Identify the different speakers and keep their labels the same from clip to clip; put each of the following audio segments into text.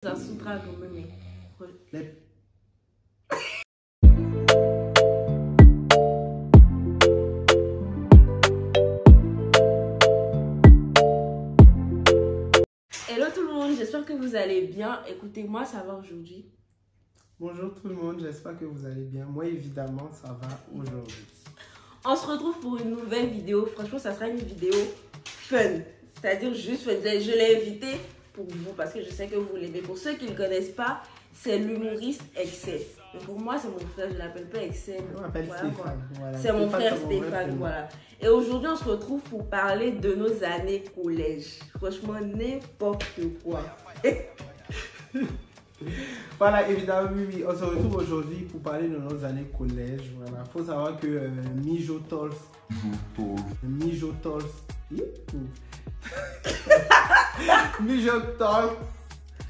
Speaker 1: Ça soudra comme même. Hello tout le monde, j'espère que vous allez bien. Écoutez, moi ça va aujourd'hui.
Speaker 2: Bonjour tout le monde, j'espère que vous allez bien. Moi évidemment ça va aujourd'hui.
Speaker 1: On se retrouve pour une nouvelle vidéo. Franchement ça sera une vidéo fun. C'est-à-dire juste fun. Je l'ai invité pour vous parce que je sais que vous l'aimez. Pour ceux qui ne le connaissent pas, c'est l'humoriste Excès. Mais pour moi c'est mon frère, je ne l'appelle pas Excès.
Speaker 2: On m'appelle Stéphane. Voilà.
Speaker 1: C'est mon frère Stéphane, voilà. Et aujourd'hui on se retrouve pour parler de nos années collège. Franchement n'importe quoi.
Speaker 2: Voilà, évidemment, oui, on se retrouve aujourd'hui pour parler de nos années collège. Voilà, faut savoir que Mijotolf,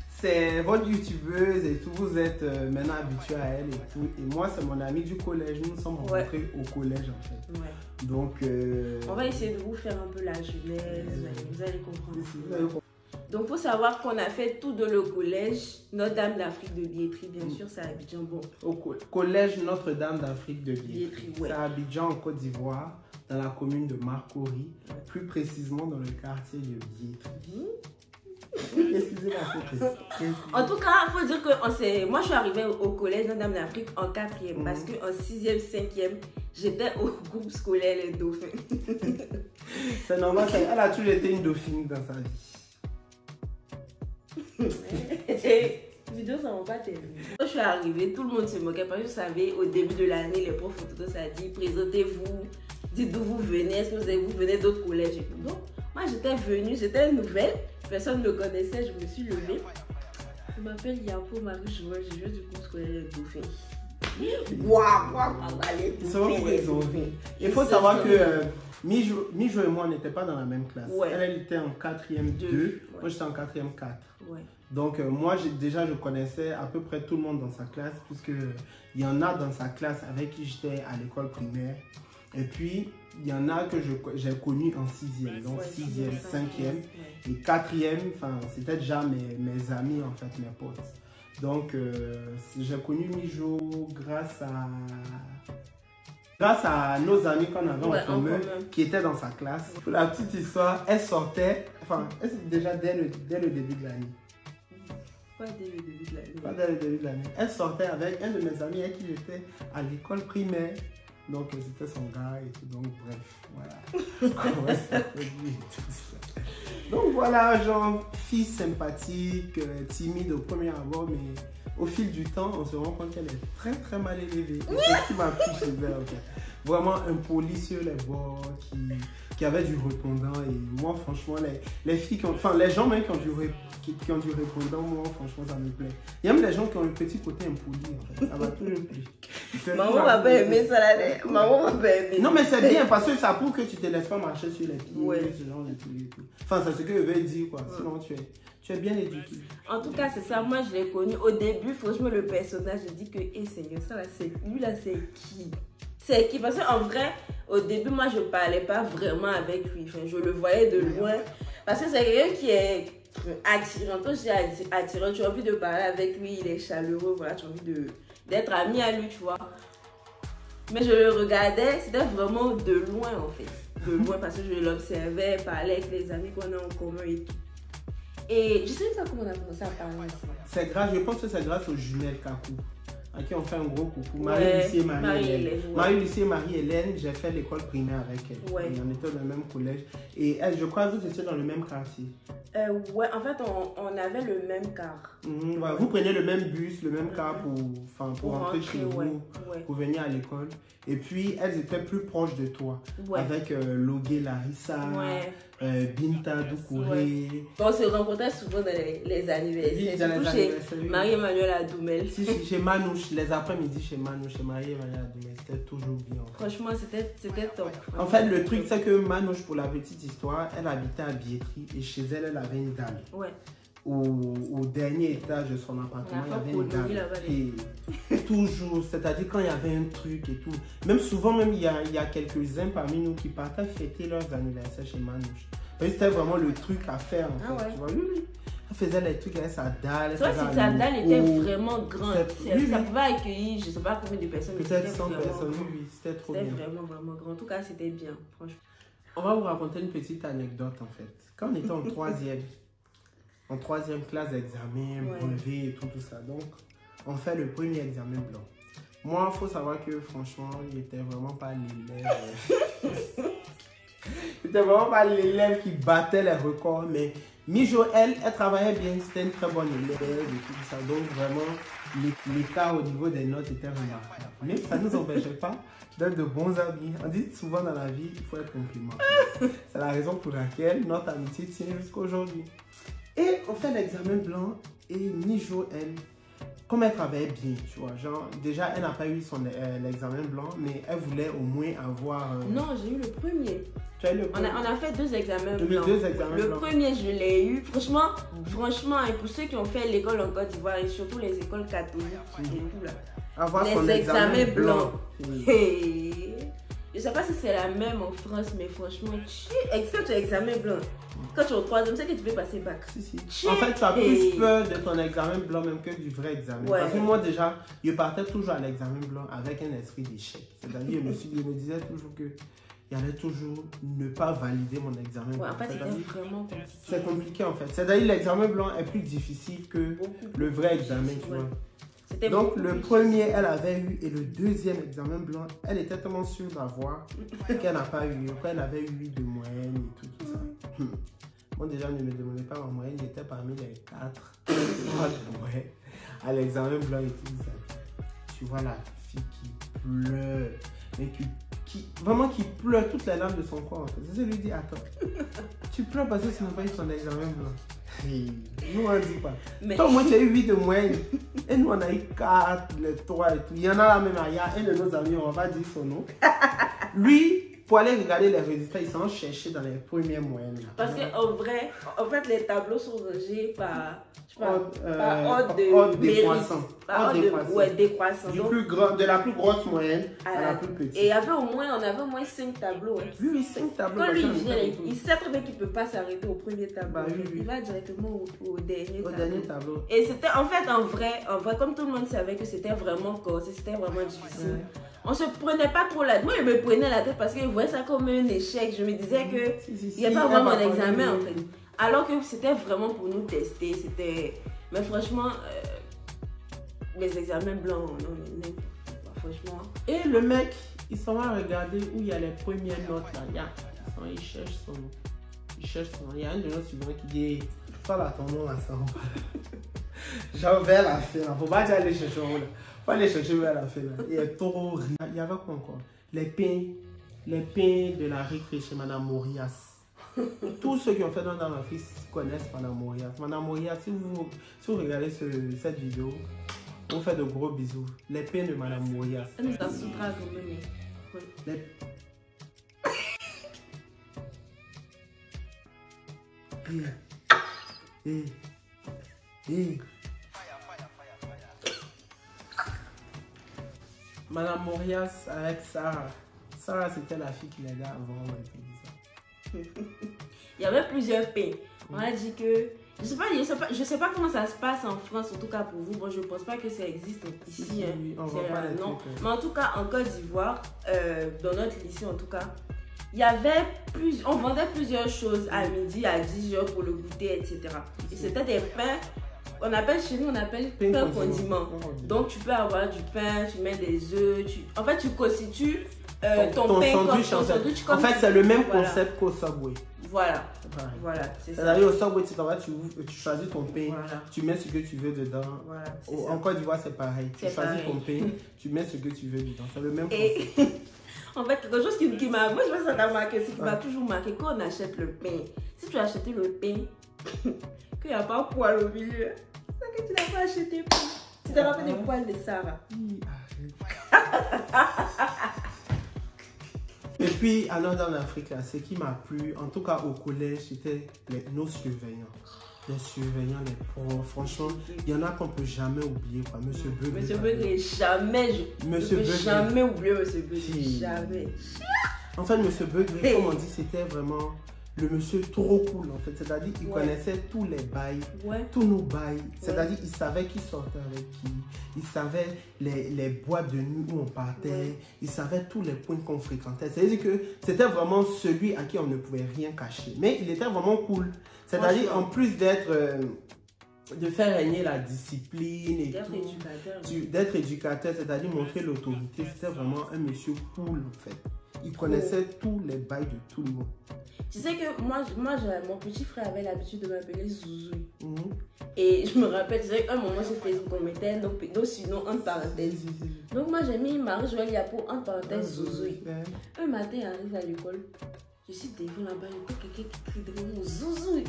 Speaker 2: c'est votre youtubeuse et tout, vous êtes maintenant habitué à elle et tout. Et moi, c'est mon amie du collège, nous nous sommes rencontrés au collège en fait.
Speaker 1: Ouais.
Speaker 2: Donc,
Speaker 1: on va essayer de vous faire un peu la jeunesse, vous allez comprendre. Donc, il faut savoir qu'on a fait tout de le collège Notre-Dame d'Afrique de Biétry, bien sûr, c'est à Abidjan. Bon.
Speaker 2: Au collège Notre-Dame d'Afrique de
Speaker 1: Biétry,
Speaker 2: ouais. C'est à Abidjan, en Côte d'Ivoire, dans la commune de Marcory, plus précisément dans le quartier de Biétry.
Speaker 1: En tout cas, il faut dire que moi je suis arrivée au collège Notre-Dame d'Afrique en 4e parce qu'en 6e, 5e, j'étais au groupe scolaire Les Dauphins.
Speaker 2: C'est normal, elle a toujours été une dauphine dans sa vie.
Speaker 1: Vidéo, ça va pas terminer. Quand je suis arrivée, tout le monde se moquait parce que vous savez, au début de l'année, les profs photos, ça dit présentez-vous, dites d'où vous venez, est-ce que vous venez d'autres collèges et tout. Donc, moi j'étais venue, j'étais nouvelle, personne ne me connaissait, je me suis levée. Je m'appelle Yapo Marie-Joël, je viens du cours scolaire Les Dauphins.
Speaker 2: Il faut savoir que Mijo et moi n'étions pas dans la même classe.
Speaker 1: Ouais.
Speaker 2: Elle était en 4e 2, ouais. Moi j'étais en 4e 4. Ouais. Donc moi je connaissais à peu près tout le monde dans sa classe, puisque il y en a dans sa classe avec qui j'étais à l'école primaire. Et puis il y en a que j'ai connu en 6e, donc 6e, 5e et 4e, enfin c'était déjà mes amis en fait, mes potes. Donc j'ai connu Mijo grâce à nos amis qu'on avait en commun qui étaient dans sa classe. Pour la petite histoire, elle sortait, enfin déjà dès le début de l'année.
Speaker 1: Pas dès le début de l'année.
Speaker 2: Pas dès le début de l'année. Elle sortait avec un de mes amis avec qui j'étais à l'école primaire. Donc c'était son gars et tout, donc bref, voilà. Donc voilà, genre fille sympathique, timide au premier abord, mais au fil du temps, on se rend compte qu'elle est très très mal élevée. C'est ce qui m'a pris chez elle, en fait. Vraiment impoli sur les bords, qui avait du répondant. Et moi, franchement, les filles les gens même qui ont du répondant, moi, franchement, ça me plaît. Il y a même les gens qui ont un petit côté impoli, en fait. Ça m'a toujours plu.
Speaker 1: Maman m'a pas aimé ça là. Maman m'a pas aimé.
Speaker 2: Non, mais c'est bien parce que ça prouve que tu te laisses pas marcher sur les pieds,
Speaker 1: ouais.
Speaker 2: Ce genre de trucs et tout. Enfin, c'est ce que je veux dire, quoi. Sinon, tu es bien éduqué.
Speaker 1: En tout cas, c'est ça. Moi, je l'ai connu. Au début, franchement, le personnage, je dis que, Seigneur, ça là, lui là, c'est qui? C'est qui? Parce qu'en vrai, au début, moi, je parlais pas vraiment avec lui. Enfin, je le voyais de loin. Parce que c'est quelqu'un qui est attirant. Quand je dis attirant, tu as envie de parler avec lui, il est chaleureux, voilà, tu as envie d'être ami à lui, tu vois. Mais je le regardais, c'était vraiment de loin, en fait. De loin, parce que je l'observais, parlais avec les amis qu'on a en commun et tout. Et je sais pas comment on a commencé à parler ensemble.
Speaker 2: C'est grâce, je pense que c'est grâce aux jumelles Kakou, à qui on fait un gros coucou. Marie-Lucie et Marie-Hélène. Marie-Lucie et Marie-Hélène, j'ai fait l'école primaire avec elle. Ouais. On était dans le même collège. Et elle, je crois que vous étiez dans le même quartier.
Speaker 1: Ouais, en fait, on avait le même car.
Speaker 2: Ouais, vous prenez le même bus, le même car pour rentrer chez vous, pour venir à l'école. Et puis, elles étaient plus proches de toi. Ouais. Avec Logué Larissa, Binta Doucouré.
Speaker 1: On se rencontrait souvent dans les anniversaires. Surtout chez Marie-Emmanuelle Adoumel.
Speaker 2: Si, chez Manouche, les après-midi chez Manouche, chez Marie-Emmanuelle Adoumel, c'était toujours bien.
Speaker 1: Franchement, c'était top.
Speaker 2: En fait, le truc, c'est que Manouche, pour la petite histoire, elle habitait à Biétry et chez elle, elle avait une dame. Ouais. Au dernier étage de son appartement, il y avait une dame. Et toujours, c'est-à-dire quand il y avait un truc et tout. Même souvent, même il y a quelques-uns parmi nous qui partaient fêter leurs anniversaires chez Manouche. C'était vraiment le truc à faire, en fait. Ouais. Tu vois, oui. Elle faisait les trucs avec sa dalle.
Speaker 1: C'est vrai que sa dalle était vraiment grande. Ça pouvait accueillir, je ne sais pas combien de personnes.
Speaker 2: Peut-être 100 personnes, oui, c'était trop bien.
Speaker 1: C'était vraiment, vraiment grand. En tout cas, c'était bien, franchement.
Speaker 2: On va vous raconter une petite anecdote en fait. Quand on était en troisième classe d'examen, brevet et tout ça, donc on fait le premier examen blanc. Moi, il faut savoir que franchement, il n'était vraiment pas l'élève. Il n'était vraiment pas l'élève qui battait les records, mais Mijo, elle travaillait bien, c'était une très bonne élève et tout ça. Donc vraiment, l'écart au niveau des notes était remarquable. Mais ça ne nous empêchait pas d'être de bons amis. On dit souvent dans la vie, il faut être complimenté. C'est la raison pour laquelle notre amitié tient jusqu'à aujourd'hui. Et on fait l'examen blanc et Mijo, elle, comme elle travaillait bien, tu vois, genre, déjà, elle n'a pas eu l'examen blanc, mais elle voulait au moins avoir...
Speaker 1: Non, j'ai eu le premier.
Speaker 2: Tu as eu le premier?
Speaker 1: On a fait 2 examens blancs.
Speaker 2: Le
Speaker 1: premier, je l'ai eu. Franchement, et pour ceux qui ont fait l'école en Côte d'Ivoire, et surtout les écoles catholiques et tout là,
Speaker 2: avoir
Speaker 1: les
Speaker 2: son examen blanc.
Speaker 1: Hey. Je ne sais pas si c'est la même en France, mais franchement, quand tu as examen blanc, quand tu es au 3e, c'est que tu peux passer bac.
Speaker 2: Si. En fait, tu as plus peur de ton examen blanc même que du vrai examen. Ouais. Parce que moi, déjà, je partais toujours à l'examen blanc avec un esprit d'échec. C'est-à-dire, je me disais toujours que il allait toujours ne pas valider mon examen blanc.
Speaker 1: En fait, c'était vraiment compliqué.
Speaker 2: C'est compliqué, en fait. C'est-à-dire, l'examen blanc est plus difficile que le vrai examen, tu vois. Donc, le premier, elle avait eu, et le deuxième examen blanc, elle était tellement sûre d'avoir qu'elle n'a pas eu. Elle avait eu 8 de moyenne et tout ça. Moi, déjà, ne me demandez pas ma moyenne, j'étais parmi les 4 à l'examen blanc et tout ça. Tu vois la fille qui pleure, mais vraiment qui pleure toutes les larmes de son corps. En fait. Je lui dis, attends, tu pleures parce que tu n'as pas eu ton examen blanc. Nous, on ne dit pas. Mais... Toi, moi, tu as eu 8 de moyenne. Et nous, on a eu 4, les 3 et tout. Il y en a là même, il y a un de nos amis, on va dire son nom. Lui, pour aller regarder les résultats, il s'en cherchait dans les premières moyennes.
Speaker 1: Parce qu'en vrai, en fait, les tableaux sont rangés par ordre de
Speaker 2: décroissant.
Speaker 1: Décroissant.
Speaker 2: De la plus grosse moyenne à la plus petite.
Speaker 1: Et on avait au moins 5 tableaux. Hein.
Speaker 2: Oui, 5 tableaux.
Speaker 1: Quand lui vient, il sait très bien qu'il ne peut pas s'arrêter au premier tableau. Bah, oui. Il va directement au dernier tableau. Et c'était en fait, en vrai, comme tout le monde savait que c'était vraiment corsé, c'était vraiment difficile. Ouais. On se prenait pas trop la tête. Moi, je me prenais la tête parce que je voyais ça comme un échec. Je me disais que il n'y a pas vraiment un examen en fait. Alors que c'était vraiment pour nous tester. Mais franchement, les examens blancs, non, franchement.
Speaker 2: Et le mec, il s'en va regarder où il y a les premières notes là. Il cherche son nom. Il y a un de nos suivants qui dit, toi là, ton nom là, ça va pas. Genre vers la fin là. Faut pas aller chercher là. Faut aller chercher vers la fin là. Il est trop rire. Il y avait quoi encore? Les pains de la récré chez Madame Morias. Tous ceux qui ont fait dans l'Afrique connaissent Madame Morias. Madame Morias, si vous regardez cette vidéo, on vous fait de gros bisous. Les pains de Madame Morias.
Speaker 1: Elle nous insultera quand même.
Speaker 2: Madame Morias avec Sarah. Sarah, c'était la fille qui l'aidait avant et tout ça.
Speaker 1: Il y avait plusieurs pains. On a dit que... Je sais pas comment ça se passe en France, en tout cas pour vous. Bon, je pense pas que ça existe ici.
Speaker 2: Oui, on voit pas
Speaker 1: non. Mais en tout cas, en Côte d'Ivoire, dans notre lycée en tout cas, il y avait on vendait plusieurs choses à midi, à 10h pour le goûter, etc. Et c'était des pains, chez nous, on appelle pain condiment. Donc tu peux avoir du pain, tu mets des œufs, en fait tu constitues ton pain
Speaker 2: sandwich, en fait, c'est le même concept qu'au Subway.
Speaker 1: Voilà, c'est ça.
Speaker 2: C'est-à-dire au Subway, tu choisis ton pain, tu mets ce que tu veux dedans.
Speaker 1: Voilà,
Speaker 2: en Côte d'Ivoire, c'est pareil. Tu choisis ton pain, tu mets ce que tu veux dedans. C'est le même concept.
Speaker 1: En fait, quelque chose qui m'a... Moi, je pense que ça t'a marqué, c'est qui m'a toujours marqué. Quand on achète le pain, si tu as acheté le pain, qu'il n'y a pas de poil au milieu, c'est que tu n'as pas acheté pain. Tu t'as pas fait des poils de Sarah.
Speaker 2: Et puis, alors dans l'Afrique, ce qui m'a plu, en tout cas au collège, c'était nos surveillants. Les surveillants, les profs, franchement, il y en a qu'on ne peut jamais oublier. Quoi. Monsieur Beugler.
Speaker 1: Monsieur Beugler, jamais. Je ne peux jamais oublier Monsieur Beugler. Jamais.
Speaker 2: En fait, Monsieur Beugler, comme on dit, c'était vraiment le monsieur trop cool en fait. C'est-à-dire qu'il connaissait tous les bails, tous nos bails. C'est-à-dire qu'il savait qui sortait avec qui. Il savait les boîtes de nuit où on partait. Il savait tous les points qu'on fréquentait. C'est-à-dire que c'était vraiment celui à qui on ne pouvait rien cacher. Mais il était vraiment cool. C'est-à-dire en plus d'être... de faire régner la discipline et d'être éducateur, c'est-à-dire montrer l'autorité. C'était vraiment un monsieur cool en fait. Il connaissait tous les bails de tout le monde.
Speaker 1: Tu sais que moi mon petit frère avait l'habitude de m'appeler Zouzou. Et je me rappelle, tu sais qu'à un moment sur Facebook, on mettait nos surnoms entre parenthèses. Donc moi j'ai mis Marie-Joëlle Yapo entre parenthèses Zouzou. Un matin, il arrive à l'école. Je suis devant là-bas, il y a quelqu'un qui crie devant moi, Zouzou.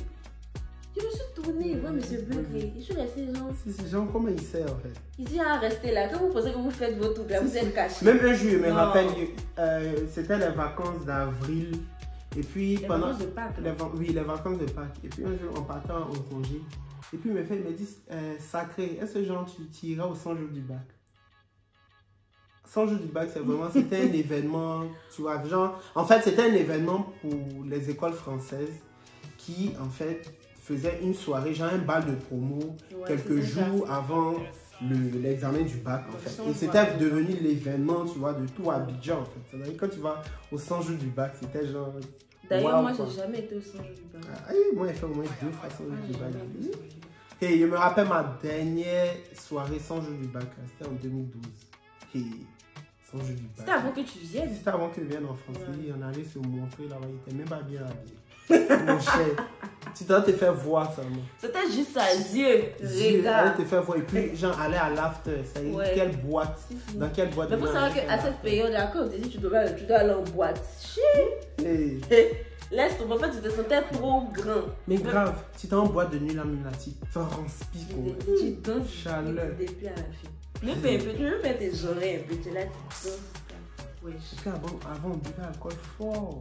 Speaker 1: Je me suis tournée, moi, monsieur Bleugré. Je suis restée genre.
Speaker 2: C'est genre, comment il sait en fait?
Speaker 1: Il dit, ah, restez là. Quand vous pensez que vous faites vos trucs là, vous êtes cachés.
Speaker 2: Même un jour, je me rappelle, c'était les vacances d'avril. Et puis pendant.
Speaker 1: Vacances de Pâques.
Speaker 2: Oui, les vacances de Pâques. Et puis un jour, en partant au congé. Et puis il me dit, Sacré, est-ce que genre tu iras au 100 jours du bac? 100 jours du bac, c'est vraiment, c'était un événement, tu vois, genre, en fait, c'était un événement pour les écoles françaises qui, en fait, faisait une soirée, genre un bal de promo, quelques jours avant l'examen du bac, en fait. Et c'était devenu l'événement, tu vois, de tout Abidjan, en fait. C'est-à-dire quand tu vas au 100 jours du bac, c'était genre...
Speaker 1: D'ailleurs, moi, j'ai jamais été au 100 jours du bac.
Speaker 2: Ah, moi, j'ai fait au moins 2 fois 100 jours du bac. Et je me rappelle ma dernière soirée 100 jours du bac, c'était en 2012. Et 100 jours du bac.
Speaker 1: C'était avant que tu viennes?
Speaker 2: C'était avant que je vienne en France. On allait se montrer là-bas, il était même pas bien habillé. Mon cher, tu dois te faire voir ça.
Speaker 1: C'était juste à yeux, regarde.
Speaker 2: Allez te faire voir et puis genre aller à l'after, ça y est, quelle boîte, dans quelle boîte.
Speaker 1: Mais il faut savoir qu'à cette période-là, quand on te dit tu dois aller en boîte, laisse tomber, en fait tu te sentais trop grand.
Speaker 2: Mais grave, tu t'es en boîte de nuit là, même là, tu transpires.
Speaker 1: Tu danses
Speaker 2: chaleur.
Speaker 1: Depuis à la fin. Même un peu, tu veux mettre tes oreilles un peu, tu es là, tu danses.
Speaker 2: Ouais. Avant on buvait alcool fort.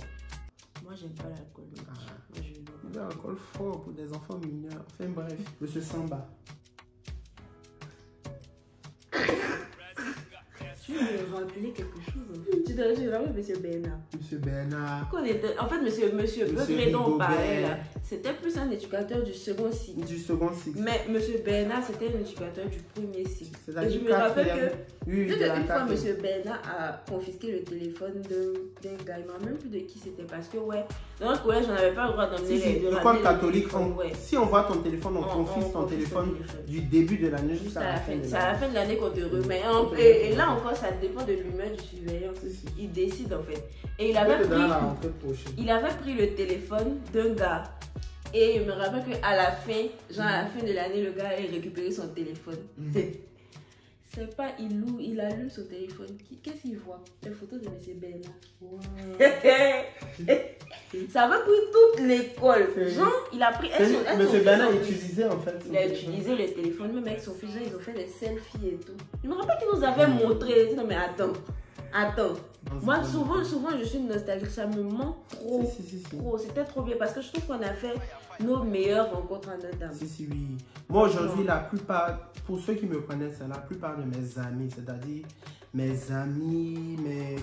Speaker 1: Moi, j'aime pas l'alcool. Moi, je
Speaker 2: buvais alcool fort pour des enfants mineurs. Enfin, bref, monsieur Samba.
Speaker 1: Tu veux me rappeler quelque chose? Tu te rappelles monsieur Bernard?
Speaker 2: Monsieur Bernard.
Speaker 1: En fait, monsieur Bleugré dont on parlait là, c'était plus un éducateur du second cycle.
Speaker 2: Du second cycle.
Speaker 1: Mais monsieur Bernard, c'était un éducateur du premier cycle. Et je me
Speaker 2: rappelle
Speaker 1: que une fois, monsieur Bernard a confisqué le téléphone d'un gars. Il m'a même plus de qui c'était parce que, dans le collège, on n'avait pas le droit d'emmener les
Speaker 2: l'école catholique. Si on voit ton téléphone, on confisque ton téléphone du début de l'année jusqu'à la fin de l'année. C'est à la fin de l'année qu'on te remet. Et là encore, ça dépend de l'humeur du surveillant. Il décide en fait. Et il avait pris le téléphone d'un gars. Et il me rappelle qu'à la fin, genre à la fin de l'année, le gars allait récupérer son téléphone. C'est pas, il allume son téléphone. Qu'est-ce qu'il voit? Les photos de M. Bernard. Wow. Ça va pour toute l'école. Genre, il a pris... M. Bernard utilisait en fait.
Speaker 1: Il a utilisé le téléphone, même avec son fils, ils ont fait des selfies et tout. Je me rappelle qu'il nous avait montré. Non mais attends. Moi, souvent, je suis nostalgique. Ça me manque trop. Trop. C'était trop bien parce que je trouve qu'on a fait nos meilleures rencontres en Notre-Dame.
Speaker 2: Oui. Moi, aujourd'hui, la plupart, pour ceux qui me connaissent, la plupart de mes amis, c'est-à-dire mes amis,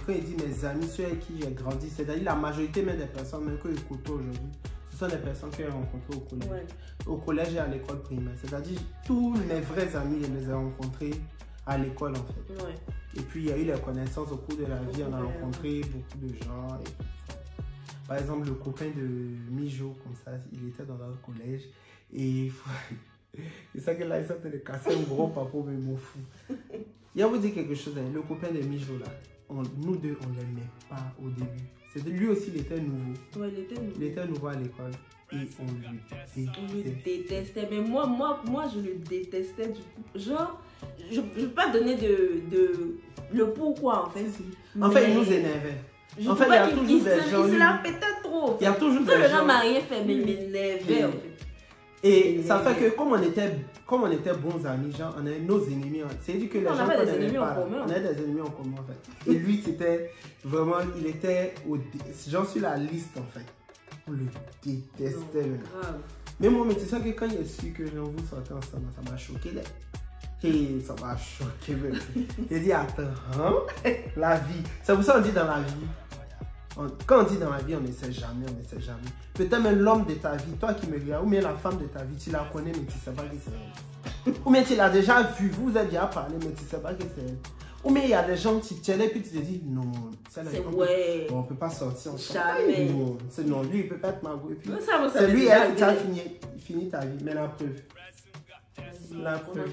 Speaker 2: quand il dit mes amis, ceux avec qui j'ai grandi, c'est-à-dire la majorité même des personnes même que je côtoie aujourd'hui, ce sont des personnes que j'ai rencontrées au collège. Au collège et à l'école primaire. C'est-à-dire tous mes vrais amis, je les ai rencontrés à l'école en fait. Et puis il y a eu les connaissances au cours de la vie, on a rencontré beaucoup de gens. Par exemple, le copain de Mijo, comme ça, il était dans notre collège et c'est ça que là, il s'est de casser un gros papo, mais mon fou. Il va vous dire quelque chose, le copain de Mijo là, nous deux, on ne l'aimait pas au début. Lui aussi, il était nouveau. Il était nouveau à l'école. Et on le
Speaker 1: détestait. Mais moi, je le détestais du coup. Genre, je ne vais pas donner le pourquoi en fait.
Speaker 2: En fait, il nous énervait. En fait, il y a toujours des gens.
Speaker 1: Il se la pétait trop.
Speaker 2: Il y a toujours des gens.
Speaker 1: Le gars m'a rien fait, mais il m'énervait en fait.
Speaker 2: Et ça fait que comme on était bons amis, genre on avait nos ennemis. C'est-à-dire que les gens qu'on n'aimait pas, on avait des ennemis en commun en fait. Et lui, c'était vraiment, il était genre sur la liste en fait. On le détestait. Mais moi, c'est ça que quand il a su que vous sortez ensemble, ça m'a choqué. Et ça m'a choqué. J'ai dit, attends, la vie. C'est pour ça qu'on dit dans la vie, Quand on dit dans la vie, on n'essaie jamais, on n'essaie jamais. Peut-être même l'homme de ta vie, toi qui me regardes, ou bien la femme de ta vie, tu la connais, mais tu ne sais pas qui c'est elle. Ou bien tu l'as déjà vu, vous avez déjà parlé, mais tu ne sais pas qui c'est elle. Ou bien il y a des gens qui tiennent et puis tu te dis, non, c'est
Speaker 1: ouais.
Speaker 2: On ne peut pas sortir ensemble.
Speaker 1: Jamais.
Speaker 2: Non, lui, il ne peut pas être Margot. Et puis,
Speaker 1: ça
Speaker 2: c'est lui, elle, qui a fini ta vie. Mais la preuve. La preuve.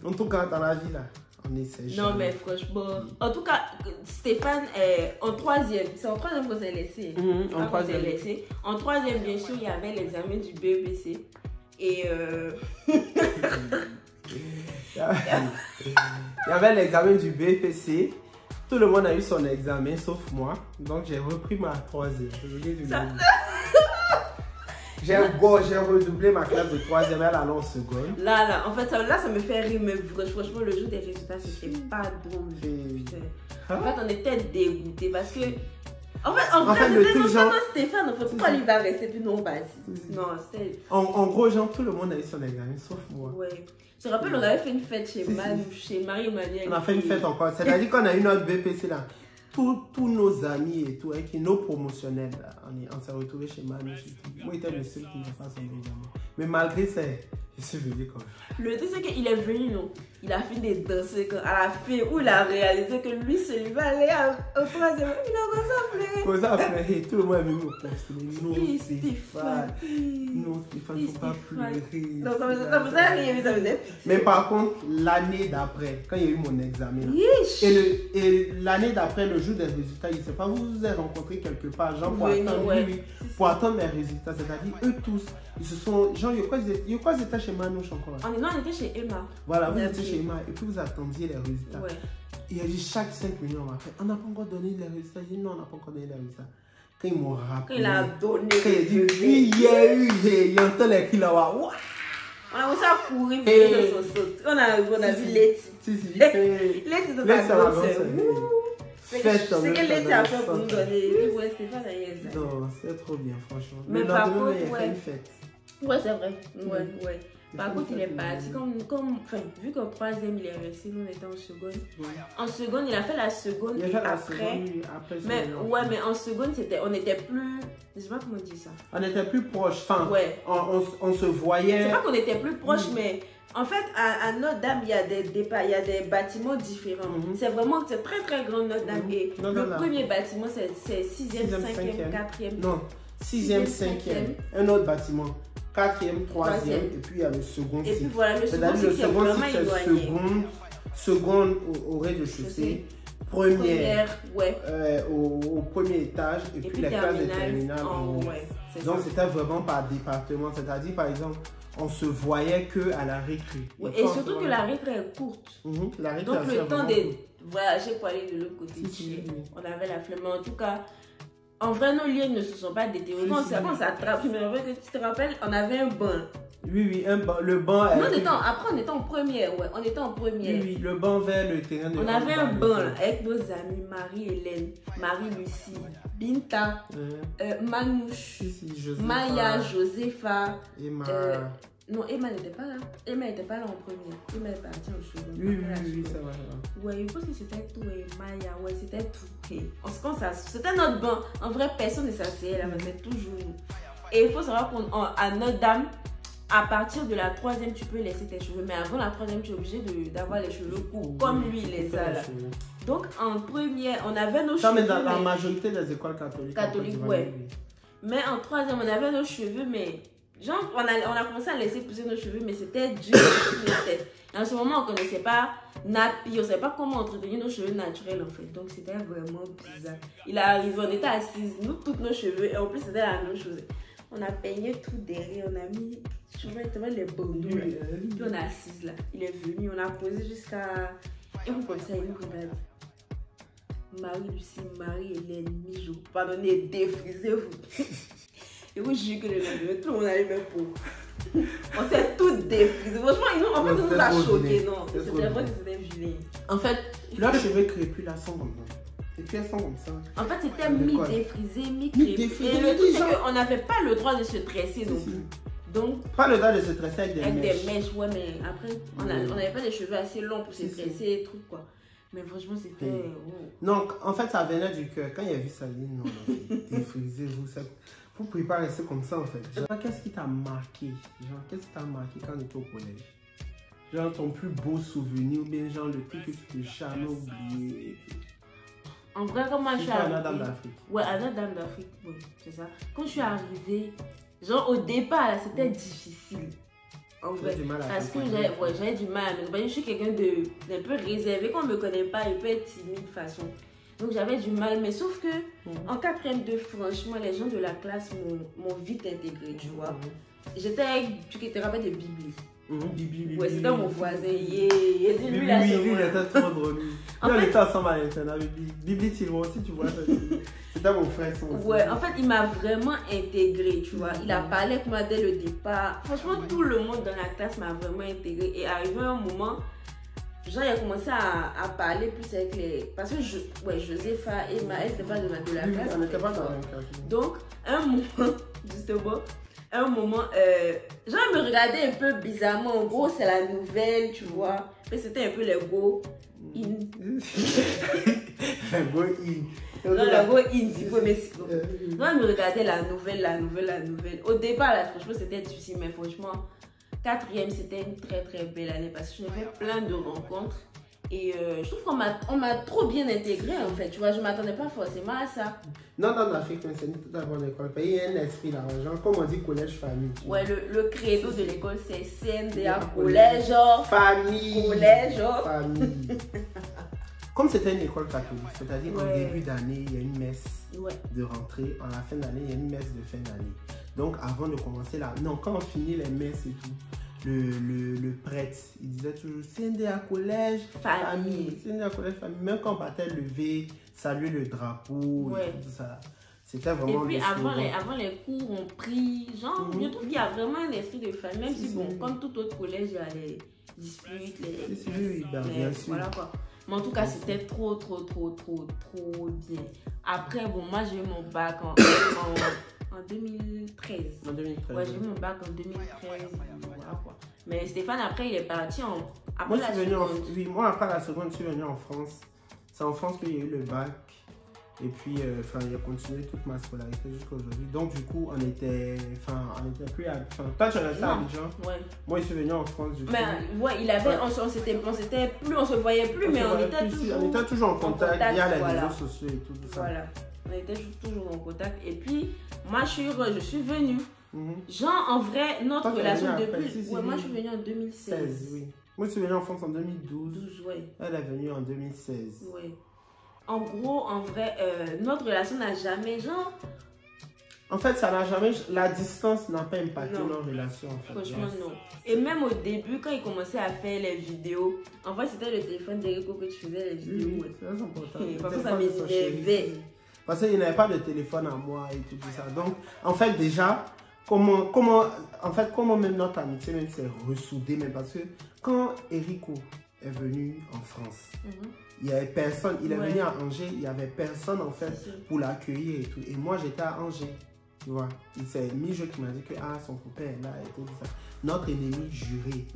Speaker 2: En tout cas, dans la vie, là.
Speaker 1: Non, mais franchement, en tout cas, Stéphane est en troisième. C'est en troisième qu'on s'est laissé.
Speaker 2: En troisième.
Speaker 1: En troisième, bien sûr, il y avait l'examen du BEPC. Et
Speaker 2: il y avait l'examen du BEPC. Tout le monde a eu son examen, sauf moi. Donc, j'ai repris ma troisième. J'ai redoublé ma classe de troisième, elle allait en seconde.
Speaker 1: Là, en fait, ça me fait rire, mais franchement, le jour des résultats, c'était pas drôle. En fait, on était dégoûtés parce que. En fait, c'était non Stéphane, en fait, pourquoi il va rester puis nous on va non, c'était.
Speaker 2: En gros, genre, tout le monde a eu son examen, sauf moi.
Speaker 1: Ouais. Je te rappelle, on avait fait une fête chez Marie-Emmanuel.
Speaker 2: On a fait une fête encore. C'est-à-dire qu'on a eu notre BPC là. Tous nos amis et tout, avec nos promotionnels, là, on s'est retrouvés chez Manu. Moi, j'étais le seul qui n'a pas son examen. Mais malgré ça, je suis venu quand même.
Speaker 1: Le truc, c'est qu'il est venu, non? Il a fait des danser à la fin où il a réalisé que lui, celui va aller au troisième. Il a commencé à pleurer.
Speaker 2: Commencé à pleurer. Tout le monde est venu me poster. Non, Stéphane. Non, Stéphane, il ne faut pas pleurer.
Speaker 1: Non, ça faisait rien, ça faisait.
Speaker 2: Mais par contre, l'année d'après, quand il y a eu mon examen, et l'année d'après, le jour des résultats, je ne sais pas, vous vous êtes rencontrés quelque part, genre pour attendre les résultats. C'est-à-dire, eux tous, ils se sont. Genre, ils étaient chez Manouche encore.
Speaker 1: Non, on était chez Emma.
Speaker 2: Voilà, vous étiez chez Emma et puis vous attendiez les résultats. Ouais. Il a dit chaque 5 minutes, on m'a fait, on n'a pas encore donné les résultats. J'ai dit non, on n'a pas encore donné les résultats. Quand ils m'ont rappelé.
Speaker 1: Quand il a donné.
Speaker 2: Quand il a dit oui, il y a eu, il y a entendu les cris là-bas.
Speaker 1: On a commencé à courir, on a vu Letty. Letty, c'est pas c'est que Letty a fait pour nous donner. Ouais, Stéphane a eu ça.
Speaker 2: Non, c'est trop bien, franchement.
Speaker 1: Mais par contre,
Speaker 2: il a fait une fête.
Speaker 1: Ouais, c'est vrai. Ouais. Par contre, il est parti vu qu'en troisième, il est resté, nous on était en seconde. Ouais. En seconde, il a fait la seconde. Il a fait la seconde, après. Mais en seconde, on était plus. Je sais pas comment on dit ça.
Speaker 2: On était plus proches. Enfin, on se voyait.
Speaker 1: C'est pas qu'on était plus proches, mais en fait, à Notre-Dame, il y a des bâtiments différents. C'est vraiment très très grand Notre-Dame. Et le premier bâtiment, c'est 6e, 5e, 4e.
Speaker 2: Non, 6e, 5e. Un autre bâtiment. 4e, 3e, et puis il y a le second cycle.
Speaker 1: Et puis voilà, le second cycle, c'est vraiment éloigné.
Speaker 2: Seconde au rez-de-chaussée, première au premier étage, et puis la classe de terminale. Donc c'était vraiment par département, c'est-à-dire par exemple, on se voyait qu'à la récré.
Speaker 1: Et surtout que la récré est courte.
Speaker 2: Donc
Speaker 1: le temps de voyager pour aller de l'autre côté, on avait la flemme. Mais en tout cas, en vrai, nos liens ne se sont pas détériorés. Quand ça attrape, tu te rappelles, on avait un banc.
Speaker 2: Oui, un banc. Le banc.
Speaker 1: Après, on était en première, On était en première.
Speaker 2: Oui, le banc vers le terrain de.
Speaker 1: On avait un banc avec nos amis Marie-Hélène, Marie-Lucie, Binta, Manouche, Maya, Josepha.
Speaker 2: Emma.
Speaker 1: Non, Emma n'était pas là. Emma n'était pas là en première. Emma est partie en seconde.
Speaker 2: Oui, ça va.
Speaker 1: Ouais, je pense que c'était tout. Maya, c'était tout. C'était notre banc. En vrai, personne ne s'asseyait là, mais c'était toujours nous. Et il faut savoir qu'à Notre-Dame, à partir de la troisième, tu peux laisser tes cheveux. Mais avant la troisième, tu es obligé d'avoir les cheveux courts, comme lui, il les a là. Donc, en première, on avait nos cheveux.
Speaker 2: Ça, mais dans la majorité des écoles catholiques.
Speaker 1: Mais en troisième, on avait nos cheveux, mais. Genre, on a commencé à laisser pousser nos cheveux, mais c'était dur sur la tête. Et en ce moment, on ne connaissait pas nappy, on ne savait pas comment entretenir nos cheveux naturels en fait. Donc, c'était vraiment bizarre. Il est arrivé, on était assises, nous, tous nos cheveux, et en plus, c'était la même chose. On a peigné tout derrière, on a mis les bandeaux. Puis on est assises là. Il est venu, on a posé jusqu'à. Et vous comme ça, il nous regarde. Marie-Lucie, Marie-Hélène, Mijo, pardonnez, défrisez-vous. Et vous jugez que le lendemain, tout le monde a les mêmes peaux. On s'est tout défrisé. Franchement, en fait, ça nous a choqués. Non, c'était vrai que c'était vilain. En fait,
Speaker 2: leurs cheveux crépus là sont comme ça. Et puis elles sont comme ça.
Speaker 1: En fait, c'était mi-défrisé, mi-crépus. Et le truc, c'est qu'on n'avait pas le droit de se tresser non plus. Donc,
Speaker 2: pas le droit de se tresser avec des mèches.
Speaker 1: Avec des mèches, ouais, mais après, on n'avait pas des cheveux assez longs pour se tresser et trucs quoi. Mais franchement, c'était...
Speaker 2: Non, en fait, ça venait du cœur. Quand il a vu ça, il dit non, défrisez-vous. Vous ne pouvez pas rester comme ça, en fait. Genre, qu'est-ce qui t'a marqué? Genre, qu'est-ce qui t'a marqué quand on était au collège? Genre, ton plus beau souvenir ou bien genre le truc que tu peux jamais oublier.
Speaker 1: En vrai, quand moi je suis arrivée...
Speaker 2: Anna Dame d'Afrique.
Speaker 1: Ouais, Anna Dame d'Afrique, oui, c'est ça. Quand je suis arrivée, genre au départ, c'était difficile. En vrai, parce que j'avais du mal à me... Je suis quelqu'un d'un peu réservé. Quand on ne me connaît pas, il peut être timide de façon. Donc j'avais du mal, mais sauf que en 4e 2, franchement, les gens de la classe m'ont vite intégré, tu vois. J'étais avec, tu te rappelles de Bibli.
Speaker 2: Bibi.
Speaker 1: Ouais, c'était mon voisin. Lui,
Speaker 2: il était trop drôle. On était ensemble à l'internat. Bibi, tu vois aussi, tu vois. C'était mon frère.
Speaker 1: Ouais, en fait, il m'a vraiment intégré, tu vois. Il a parlé avec moi dès le départ. Franchement, tout le monde dans la classe m'a vraiment intégré. Et arrivé un moment, genre, il a commencé à parler plus avec les... Parce que Josepha et Emma, elles n'étaient pas de la classe.
Speaker 2: On n'était pas dans la même classe.
Speaker 1: Donc, un moment, justement, genre, il me regardait un peu bizarrement. En gros, c'est la nouvelle, tu vois. Mais c'était un peu les go in.
Speaker 2: Les go in.
Speaker 1: Non, la go in du coup, mais c'est... Donc, il me regardait la nouvelle. Au départ, là, franchement, c'était difficile, mais franchement, 4e, c'était une très très belle année parce que j'ai fait plein de rencontres. Et je trouve qu'on m'a trop bien intégré en fait, tu vois, je ne m'attendais pas forcément à ça.
Speaker 2: Non, dans l'Afrique, c'est une toute bonne école. Il y a un esprit là, genre, comme on dit collège-famille.
Speaker 1: Ouais, le credo de l'école, c'est CNDA, collège,
Speaker 2: famille.
Speaker 1: Collège,
Speaker 2: famille. Comme c'était une école catholique, c'est-à-dire qu'en début d'année, il y a une messe de rentrée, en la fin d'année, il y a une messe de fin d'année. Donc, avant de commencer là, non, quand on finit les messes et tout, le prêtre, il disait toujours CNDA collège, famille. CNDA collège, famille. Même quand on battait le V, saluer le drapeau, et tout ça. C'était vraiment...
Speaker 1: Et puis avant les cours, on prie. Genre, je trouve qu'il y a vraiment un esprit de famille. Même si, bon, comme tout autre collège, il y a les disputes,
Speaker 2: bien sûr.
Speaker 1: Voilà quoi. Mais en tout cas, c'était trop bien. Après, bon, moi, j'ai eu mon bac en 2013.
Speaker 2: En 2013.
Speaker 1: Ouais, j'ai eu mon bac en 2013. Voilà quoi. Mais Stéphane, après, il est parti en...
Speaker 2: Moi, après la seconde, je suis venu en France. C'est en France qu'il y a eu le bac. Et puis, il a continué toute ma scolarité jusqu'à aujourd'hui. Donc, du coup, on était plus à... Toi, tu es resté à Abidjan.
Speaker 1: Ouais.
Speaker 2: Moi, je suis venu en France, du coup.
Speaker 1: Mais, ouais, il avait... On se voyait plus, mais on était toujours
Speaker 2: en contact via les réseaux sociaux et tout ça.
Speaker 1: Voilà. On était toujours en contact. Et puis, moi, je suis venue. Genre, en vrai, notre relation depuis... Ouais, moi, je suis venue en 2016.
Speaker 2: Oui. Moi, je suis venue en France en 2012.
Speaker 1: Ouais.
Speaker 2: Elle est venue en 2016.
Speaker 1: Ouais. En gros, en vrai, notre relation n'a jamais, genre...
Speaker 2: En fait, ça n'a jamais... La distance n'a pas impacté notre relation, en fait.
Speaker 1: Franchement, non. Et même au début, quand il commençait à faire les vidéos, en fait, c'était le téléphone d'Erico que tu faisais les vidéos.
Speaker 2: Oui, c'est très important.
Speaker 1: Parce que ça m'énervait.
Speaker 2: Parce qu'il n'avait pas de téléphone à moi et tout ça. Donc, en fait, déjà, comment même notre amitié même s'est ressoudée, même parce que quand Erico est venu en France, il y avait personne, il est venu à Angers, il n'y avait personne en fait pour l'accueillir et tout. Et moi j'étais à Angers, tu vois. C'est Mijo qui m'a dit que son copain est là et tout ça. Notre ennemi juré.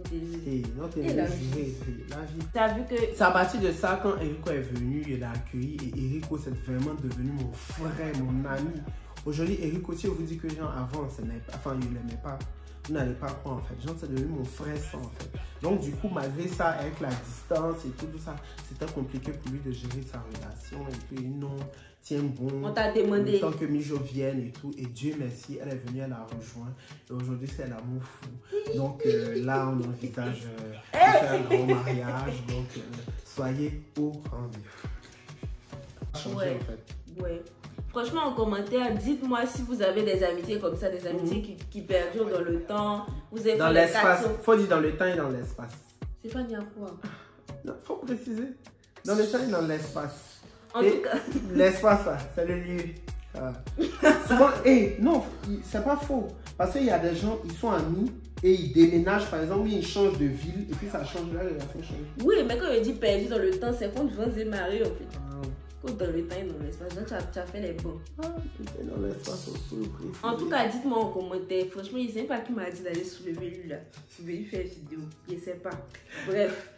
Speaker 2: Notre ennemi juré, la vie.
Speaker 1: T'as vu que...
Speaker 2: C'est à partir de ça, quand Erico est venu, il l'a accueilli et Erico c'est vraiment devenu mon frère, mon ami. Aujourd'hui, Erico, si on vous dit que genre avant, il ne l'aimait pas. Vous n'allez pas croire en fait. Genre, c'est devenu mon frère sang en fait. Donc, du coup, malgré ça, avec la distance et tout ça, c'était compliqué pour lui de gérer sa relation. Et puis, non, tiens bon.
Speaker 1: On t'a demandé.
Speaker 2: Tant que Mijo vienne et tout. Et Dieu merci, elle est venue, elle a rejoint. Et aujourd'hui, c'est l'amour fou. Donc, là, on envisage de faire un grand mariage. Donc, soyez au rendez-vous. Changer en fait.
Speaker 1: Ouais. Franchement, en commentaire, dites-moi si vous avez des amitiés comme ça, des amitiés qui perdurent dans le temps. Vous avez
Speaker 2: dans l'espace. Il faut dire dans le temps et dans l'espace.
Speaker 1: C'est pas bien quoi.
Speaker 2: Non, faut préciser. Dans le temps et dans l'espace.
Speaker 1: En tout cas.
Speaker 2: L'espace, c'est le lieu. Souvent, non, c'est pas faux. Parce qu'il y a des gens, ils sont amis et ils déménagent, par exemple, ils changent de ville et puis ça change là, ça change.
Speaker 1: Oui, mais quand je dis perdu dans le temps, c'est quand vents et marées en fait. Dans le temps et dans l'espace, tu as fait les bons.
Speaker 2: Dans l'espace aussi.
Speaker 1: En tout cas, dites-moi en commentaire. Franchement, je ne sais pas qui m'a dit d'aller soulever lui là. Soulever lui faire vidéo. Je ne sais pas. Bref.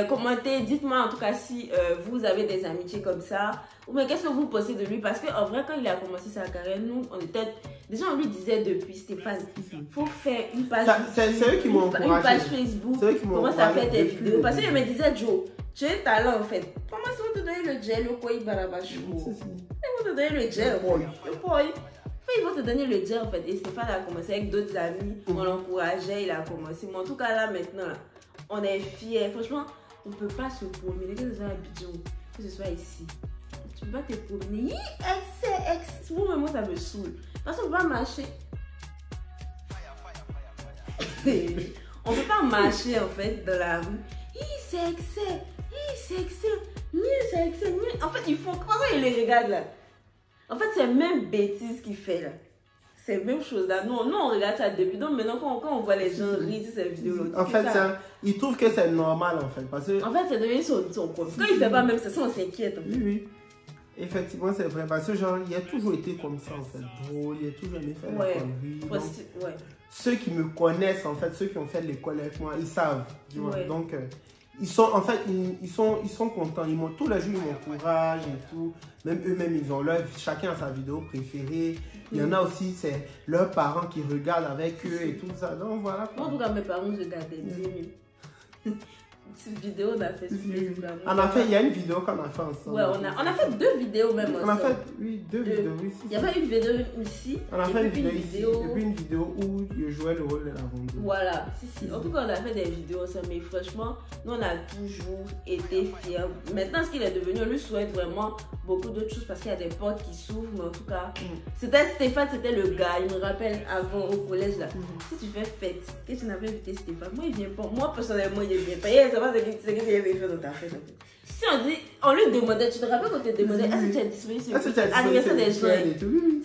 Speaker 1: Commentez, dites-moi en tout cas si vous avez des amitiés comme ça. Ou bien qu'est-ce que vous pensez de lui? Parce qu'en vrai, quand il a commencé sa carrière, nous, on était... Déjà, on lui disait depuis, Stéphane, il faut faire une page...
Speaker 2: C'est eux qui m'ont encouragé.
Speaker 1: Une page Facebook. Comment ça fait tes vidéos? Parce qu'il me disait, Joe, tu as un talent en fait. Comment ça va te donner le gel au koi barabachou? Ils vont te donner le gel. Le koi. Ils vont te donner le gel en fait. Et Stéphane a commencé avec d'autres amis. On l'encourageait, il a commencé. Mais en tout cas, là, maintenant, là, on est fiers. Franchement, on ne peut pas se promener. Que ce soit à Abidjan, que ce soit ici. Tu ne peux pas te promener. Moi, moi, ça me saoule. Parce qu'on ne peut pas marcher. On ne peut pas marcher en fait dans la rue. C'est excès. C'est excès. En fait, il faut. Pourquoi il les regarde là? En fait, c'est même bêtise qu'il fait là. C'est la même chose là. Nous, on regarde ça depuis. Donc maintenant, quand on voit les gens rire sur cette vidéo là.
Speaker 2: En fait, il trouve que c'est normal en fait. Parce que...
Speaker 1: En fait, c'est devenu son quoi. Quand il fait pas même ça, on s'inquiète.
Speaker 2: Oui. Effectivement, c'est vrai. Parce que genre, il a toujours été comme ça en fait. Drôle, il a toujours aimé faire des conneries. Ceux qui me connaissent en fait, ceux qui ont fait l'école avec moi, ils savent. Tu vois. Donc, ils sont en fait, ils sont contents. Tous les jours, ils m'encouragent et tout. Même eux-mêmes, ils ont chacun a sa vidéo préférée. Il y en a aussi, c'est leurs parents qui regardent avec eux et tout ça. Donc voilà.
Speaker 1: Moi, en tout cas, mes parents regardaient bien. Cette vidéo, on a fait sur Facebook.
Speaker 2: Il y a une vidéo qu'on a fait ensemble.
Speaker 1: Ouais, on a fait 2 vidéos même ensemble.
Speaker 2: On a fait, deux vidéos, oui.
Speaker 1: Il y avait une vidéo ici.
Speaker 2: On a fait une vidéo et puis une vidéo où je jouais le rôle de la vendeuse.
Speaker 1: Voilà, si. En tout cas, on a fait des vidéos ensemble, mais franchement, nous, on a toujours été fiers. Maintenant, ce qu'il est devenu, on lui souhaite vraiment beaucoup d'autres choses parce qu'il y a des portes qui s'ouvrent, mais en tout cas, c'était Stéphane, c'était le gars. Il me rappelle avant au collège là. Si tu fais fête, que tu n'avais invité Stéphane, moi, il vient pas. Moi, personnellement, il vient pas. C'est ce que tu avais fait dans ta fête en fait. Si on lui demandait, tu te rappelles quand tu te demandais, est-ce que tu es disponible sur l'anniversaire des gens?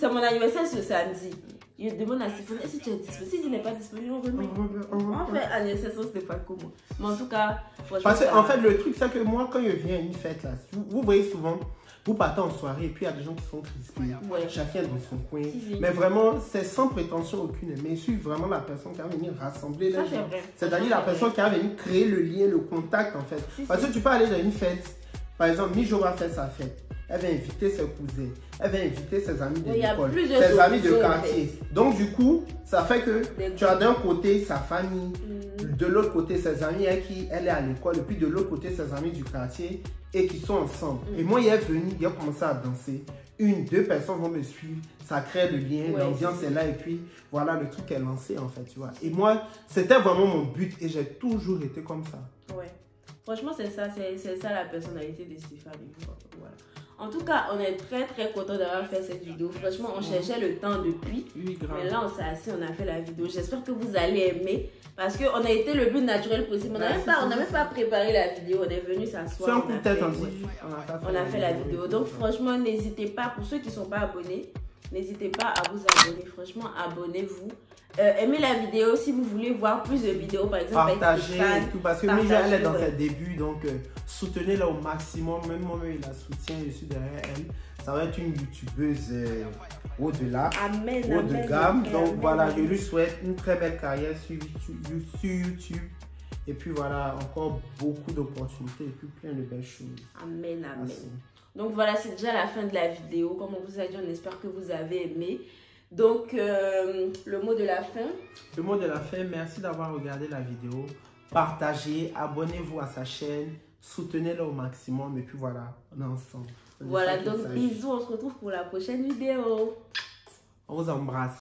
Speaker 1: C'est mon anniversaire ce samedi. Il demande à Stéphane, est-ce que tu es disponible? Si tu n'es pas disponible, on remet. On fait anniversaire sans Stéphane comment? Mais en tout cas, franchement.
Speaker 2: Parce qu'en fait, le truc, c'est que moi, quand je viens à une fête là, vous voyez souvent, vous partez en soirée et puis il y a des gens qui sont crispés. Chacun dans son coin. Mais vraiment, c'est sans prétention aucune. Mais je suis vraiment la personne qui va venir rassembler les gens. C'est-à-dire la personne qui va venir créer le lien, le contact en fait. Parce que tu peux aller dans une fête. Par exemple, Mijo va faire sa fête. Elle va inviter ses cousins. Elle va inviter ses amis de l'école. Ses amis de quartier. Donc du coup, ça fait que tu as d'un côté sa famille. De l'autre côté, ses amis avec qui elle est à l'école. Et puis de l'autre côté, ses amis du quartier. Et qui sont ensemble. Et moi, il est venu, il a commencé à danser. 2 personnes vont me suivre. Ça crée le lien, l'ambiance est là. Et puis, voilà, le truc est lancé, en fait, tu vois. Et moi, c'était vraiment mon but. Et j'ai toujours été comme ça.
Speaker 1: Ouais. Franchement, c'est ça la personnalité de Stéphane. Voilà. En tout cas, on est très très content d'avoir fait cette vidéo. Franchement, on cherchait le temps depuis. Mais là, on s'est assis, on a fait la vidéo. J'espère que vous allez aimer. Parce qu'on a été le plus naturel possible. On n'a même pas préparé la vidéo. On est venu s'asseoir.
Speaker 2: C'est un coup de tête en
Speaker 1: on a fait la vidéo. Donc franchement, n'hésitez pas. Pour ceux qui ne sont pas abonnés, n'hésitez pas à vous abonner. Franchement, abonnez-vous. Aimez la vidéo si vous voulez voir plus de vidéos. Par exemple,
Speaker 2: partagez tout. Parce que Mijo, elle est dans ses débuts. Donc soutenez-la au maximum. Même moi-même, il la soutient. Je suis derrière elle. Ça va être une youtubeuse au-delà, haut de gamme. Donc voilà, je lui souhaite une très belle carrière sur YouTube. Et puis voilà, encore beaucoup d'opportunités et puis plein de belles choses.
Speaker 1: Amen. Donc voilà, c'est déjà la fin de la vidéo. Comme on vous a dit, on espère que vous avez aimé. Donc, le mot de la fin.
Speaker 2: Le mot de la fin, merci d'avoir regardé la vidéo. Partagez, abonnez-vous à sa chaîne. Soutenez-la au maximum. Et puis voilà, on est ensemble.
Speaker 1: Voilà, donc bisous, on se retrouve pour la prochaine vidéo.
Speaker 2: On vous embrasse.